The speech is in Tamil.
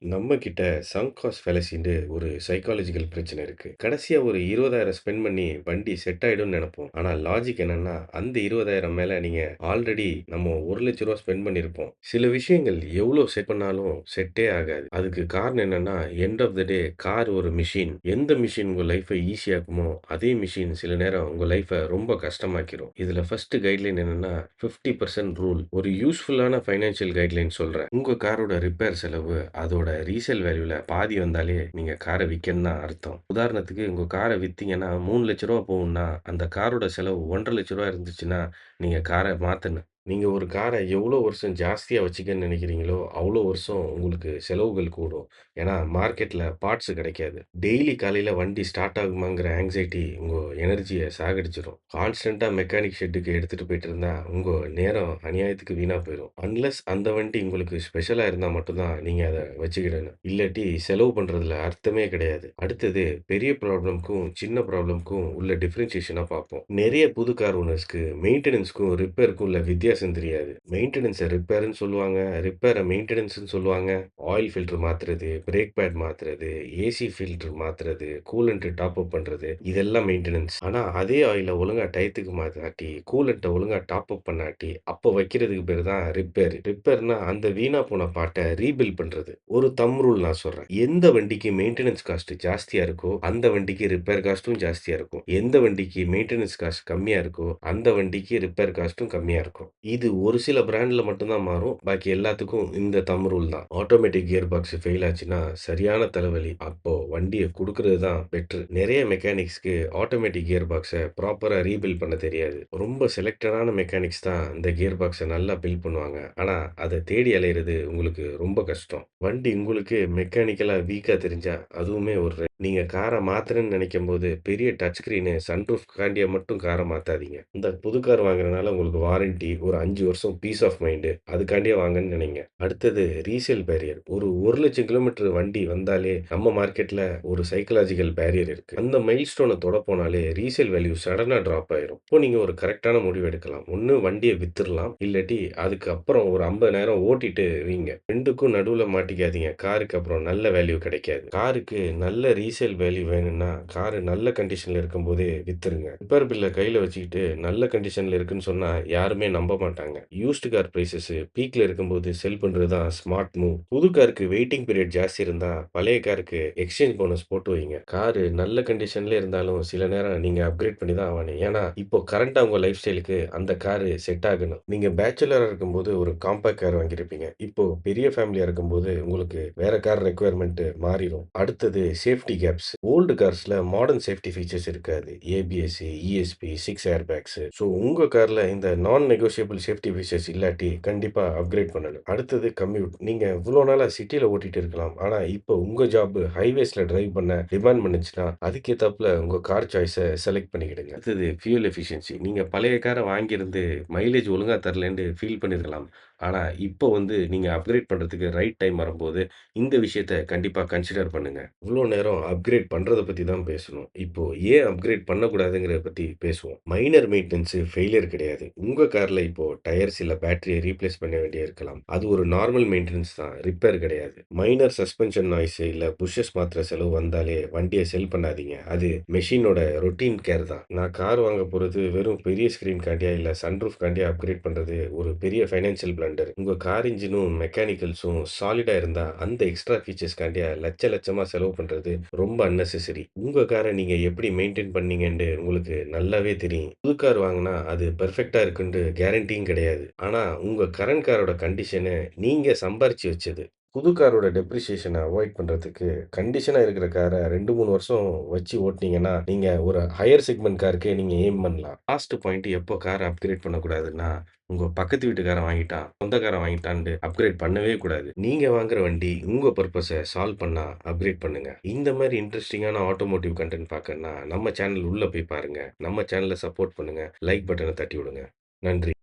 நம்ம கிட்ட சங்க் காஸ்ட் ஃபேலசின்னு ஒரு சைக்காலஜிக்கல் பிரச்சனை இருக்கு. கடைசியா ஒரு 20,000 ஸ்பெண்ட் பண்ணி வண்டி செட் ஆயிடும்னு நெனைப்போம். ஆனா லாஜிக் என்னன்னா, அந்த 20,000 மேல நீங்க ஆல்ரெடி நம்ம ரூ. 1,00,000 ஸ்பெண்ட் பண்ணியிருப்போம். சில விஷயங்கள் எவ்ளோ செட் பண்ணாலும் செட்டே ஆகாது. அதுக்கு காரணம் என்னன்னா, end of the day car ஒரு மெஷின். எந்த மெஷின் உங்க லைஃப ஈஸியாக்குமோ, அதே மெஷின் சில நேரம் உங்க லைஃப ரொம்ப கஷ்டமாக்கிரும். இதுல ஃபர்ஸ்ட் கைட்லைன் என்னன்னா, 50% ரூல். ஒரு யூஸ்ஃபுல்லான ஃபைனான்சியல் கைட்லைன் சொல்றேன். உங்க காரோட ரிப்பேர் செலவு அதோட ரீசேல் வேல்யூல பாதி வந்தாலே நீங்க கார விக்கன்னு தான் அர்த்தம். உதாரணத்துக்கு உங்க கார வித்தீங்கன்னா ரூ. 3,00,000 போகும்னா, அந்த காரோட செலவு ரூ. 1,50,000 இருந்துச்சுன்னா, நீங்க கார மாத்தணும். நீங்க ஒரு கார எவ்வளோ வருஷம் ஜாஸ்தியா வச்சுக்கன்னு நெனைக்கிறீங்களோ, அவ்வளோ வருஷம் உங்களுக்கு செலவுகள் கூடும். ஏன்னா, மார்க்கெட்ல பார்ட்ஸ் கிடைக்காது. டெய்லி காலையில வண்டி ஸ்டார்ட் ஆகுமாங்கிற ஆங்ஸைட்டி உங்க எனர்ஜிய சாகடிச்சுரும். கான்ஸ்டன்ட்டா மெக்கானிக் ஷெட்டுக்கு எடுத்துட்டு போயிட்டு இருந்தா, உங்க நேரம் அநியாயத்துக்கு வீணா போயிரும். அன்லெஸ் அந்த வண்டி உங்களுக்கு ஸ்பெஷலா இருந்தா மட்டும் தான் நீங்க அத வச்சுக்கிடணும். இல்லாட்டி செலவு பண்றதுல அர்த்தமே கிடையாது. அடுத்தது பெரிய ப்ராப்ளம்க்கும், சின்ன ப்ராப்ளம்க்கும் உள்ள டிஃபரன்ஷியேஷன பார்ப்போம். நெறைய புது கார் ஓனர்ஸ்க்கு மெயின்டனன்ஸ்க்கும், ரிப்பேருக்கும் உள்ள வித்தியாசம் தெரியாது. மெயின்டனன்ஸ ரிப்பேர்ன்னு சொல்லுவாங்க. ரிப்பேர மெயின்டனன்ஸ்ன்னு சொல்லுவாங்க. ஆயில் ஃபில்டர் மாத்துறது, பிரேக் பேட் மாத்துறது, ஏசி ஃபில்டர் மாத்துறது, கூலண்ட் டாப் அப் பண்றது இதெல்லாம் மெயின்டனன்ஸ். ஆனா அதே ஆயில ஒழுங்கா டயத்துக்கு மாத்தாட்டி, கூலண்ட்ட ஒழுங்கா டாப் அப் பண்ணாட்டி, அப்போ வைக்கிறதுக்கு பேரு தான் ரிப்பேர். ரிப்பேர்னா அந்த வீணா போன பார்ட்ட ரீபில்ட் பண்றது. ஒரு தம்ப் ரூல் நான் சொல்றேன். எந்த வண்டிக்கு மெயின்டனன்ஸ் காஸ்ட் ஜாஸ்தியா இருக்கோ, அந்த வண்டிக்கு ரிப்பேர் காஸ்ட்டும் ஜாஸ்தியா இருக்கும். எந்த வண்டிக்கு மெயின்டனன்ஸ் காஸ்ட் கம்மியா இருக்கோ, அந்த வண்டிக்கு ரிப்பேர் காஸ்ட்டும் கம்மியா இருக்கும். இது ஒரு சில பிராண்ட்ல மட்டும் தான் மாறும். பாக்கி எல்லாத்துக்கும் இந்த தம்ப் ரூல் தான். ஆட்டோமேட்டிக் கியர் பாக்ஸ் ஃபெயில் ஆச்சுன்னா சரியான தலைவலி. அப்போ வண்டிய குடுக்குறது தான் பெட்டர். நெறைய மெக்கானிக்ஸ்க்கு ஆட்டோமேட்டிக் கியர் பாக்ஸ ப்ராப்பரா ரீபில்ட் பண்ண தெரியாது. ரொம்ப செலக்டடான மெக்கானிக்ஸ் தான் இந்த கியர் பாக்ஸ நல்லா பில்ட் பண்ணுவாங்க. ஆனா, அத தேடி அலையிறது உங்களுக்கு ரொம்ப கஷ்டம். வண்டி உங்களுக்கு மெக்கானிக்கலா வீக்கா தெரிஞ்சா, அதுவுமே ஒரு நீங்க கார மாத்துறேன்னு நெனைக்கும்போது, பெரிய டச் ஸ்கிரீனு, சன்ரூஃப்காண்டிய மட்டும் கார மாத்தாதீங்க. இந்த புது கார் வாங்குறனால உங்களுக்கு வாரண்டி, ஒரு 5 வருஷம் பீஸ் ஆஃப் மைண்ட் அதுக்காண்டியே வாங்கன்னு நெனைங்க. அடுத்தது ரீசேல் பேரியர். ஒரு 1,00,000 கிலோமீட்டர் வண்டி வந்தாலே, நம்ம மார்க்கெட்ல ஒரு சைக்காலஜிக்கல் பேரியர் இருக்கு. அந்த மைல்ஸ்டோன தொட போனாலே, ரீசேல் வேல்யூ சடனா டிராப் ஆயிரும். இப்போ நீங்க ஒரு கரெக்ட்டான முடிவு எடுக்கலாம். ஒண்ணு வண்டிய வித்துறலாம். இல்லாட்டி அதுக்கு அப்புறம் ஒரு 50 நேரம் ஓட்டிட்டு வைங்க. 2க்கும் நடுவுல மாட்டிக்காதீங்க. காருக்கு அப்புறம் நல்ல வேல்யூ கிடைக்காது. காருக்கு நல்ல ரீசேல் வேல்யூ வேணும்னா, காரு நல்ல கண்டிஷன்ல இருக்கும்போதே வித்துருங்க. ரிப்பேர் பில்ல கையில வச்சுக்கிட்டு நல்ல கண்டிஷன்ல இருக்குன்னு சொன்னா யாருமே நம்ப மாட்டாங்க. யூஸ்டு கார் பிரைஸஸ் பீக்ல இருக்கும்போது செல் பண்றது தான் ஸ்மார்ட் மூவ். புது காருக்கு வெயிட்டிங் பீரியட் ஜாஸ்தி இருந்தா, பழைய காருக்கு எக்ஸ்சேஞ்ச் போனஸ் போட்டு வைங்க. காரு நல்ல கண்டிஷன்ல இருந்தாலும் சில நேரம் நீங்க அப்கிரேட் பண்ணி தான் ஆகணும். ஏன்னா, இப்போ கரண்ட்டா உங்க லைஃப் ஸ்டைலுக்கு அந்த காரு செட் ஆகணும். நீங்க பேச்சுலரா இருக்கும்போது ஒரு காம்பேக்ட் கார் வாங்கியிருப்பீங்க. இப்போ பெரிய ஃபேமிலியா இருக்கும்போது உங்களுக்கு வேற கார் ரெக்வயர்மென்ட் மாறிரும். அடுத்தது சேஃப்டி கேப்ஸ். ஓல்டு கார்ஸ்ல மாடர்ன் சேஃப்டி ஃபீச்சர்ஸ் இருக்காது. ABS, ESP, 6 air bags. So உங்க கார்ல இந்த நான் நெகோஷியபிள் சேஃப்டி ஃபீச்சர்ஸ் இல்லாட்டி கண்டிப்பா அப்கிரேட் பண்ணணும். அடுத்தது கம்யூட். நீங்க இவ்ளோ நாளா சிட்டில ஓட்டிட்டு இருக்கலாம். ஆனா இப்போ உங்க ஜாப் ஹைவேஸ்ல டிரைவ் பண்ண டிமாண்ட் பண்ணுச்சுன்னா, அதுக்கேத்தாப்ல உங்க கார் சாய்ஸ செலக்ட் பண்ணிக்கிடுங்க. அடுத்தது ஃபியூல் எஃபிஷியன்சி. நீங்க பழைய கார வாங்கியிருந்து மைலேஜ் ஒழுங்கா தரலன்னு ஃபீல் பண்ணியிருக்கலாம். ஆனா, இப்போ நீங்க அப்கிரேட் பண்றதுக்கு ரைட் டைம் வரும்போது, இந்த விஷயத்த கண்டிப்பா கன்சிடர் பண்ணுங்க. இவ்ளோ நேரம் அப்கிரேட் பண்றத பத்தி தான் பேசுனோம். இப்போ ஏன் அப்கிரேட் பண்ணக்கூடாதுங்கிறத பத்தி பேசுவோம். மைனர் மெயின்டனன்ஸ் ஃபெயிலியர் கிடையாது. உங்க கார்ல இப்போ டயர்ஸ் இல்ல பேட்டரிய ரீப்ளேஸ் பண்ண வேண்டிய இருக்கலாம். அது ஒரு நார்மல் மெயின்டனன்ஸ் தான். ரிப்பேர் கிடையாது. மைனர் சஸ்பென்ஷன் நாய்ஸ் இல்ல புஷஸ் மாத்துற செலவு வந்தாலே வண்டிய செல் பண்ணாதீங்க. அது மெஷினோட ரொட்டீன் கேர் தான். நான் கார் வாங்க போறது வெறும் பெரிய ஸ்கிரீன் காண்டியா இல்ல சன்ரூஃப் காண்டியா அப்கிரேட் பண்றது ஒரு பெரிய ஃபைனான்சியல் பிளண்டர். உங்க கார் இன்ஜினும், மெக்கானிக்கல்ஸும் சாலிடா இருந்தா, அந்த எக்ஸ்ட்ரா ஃபீச்சர்ஸ்காண்டியா லட்சமா செலவு பண்றது ரொம்ப அன்னெசசரி. உங்க கார நீங்க எப்படி மெயின்டெயின் பண்ணீங்கன்னு உங்களுக்கு நல்லாவே தெரியும். புது கார் வாங்குனா அது பெர்ஃபெக்ட்டா இருக்குன்ட்டு கேரண்டியும் கிடையாது. ஆனா, உங்க கரண்ட் காரோட கண்டிஷன நீங்க சம்பாரிச்சு வச்சது. புது காரோட டெப்ரிசியேஷன அவாய்ட் பண்றதுக்கு, கண்டிஷனா இருக்கிற கார 2, 3 வருஷம் வச்சு ஓட்டுனீங்கன்னா, நீங்க ஒரு ஹையர் செக்மென்ட் காருக்கே நீங்க எய்ம் பண்ணலாம். லாஸ்ட் பாயிண்ட் எப்போ கார அப்கிரேட் பண்ணக்கூடாதுன்னா, உங்க பக்கத்து வீட்டுக்காரன் வாங்கிட்டான், சொந்தக்காரன் வாங்கிட்டான்ட்டு அப்கிரேட் பண்ணவே கூடாது. நீங்க வாங்குற வண்டி உங்க பர்ப்பஸ சால்வ் பண்ணா அப்கிரேட் பண்ணுங்க. இந்த மாரி இன்ட்ரஸ்டிங்கான ஆட்டோமோட்டிவ் கன்டென்ட் பார்க்கணும்னா, நம்ம சேனல் உள்ள போய் பாருங்க. நம்ம சேனல சப்போர்ட் பண்ணுங்க. லைக் பட்டன தட்டி விடுங்க. நன்றி.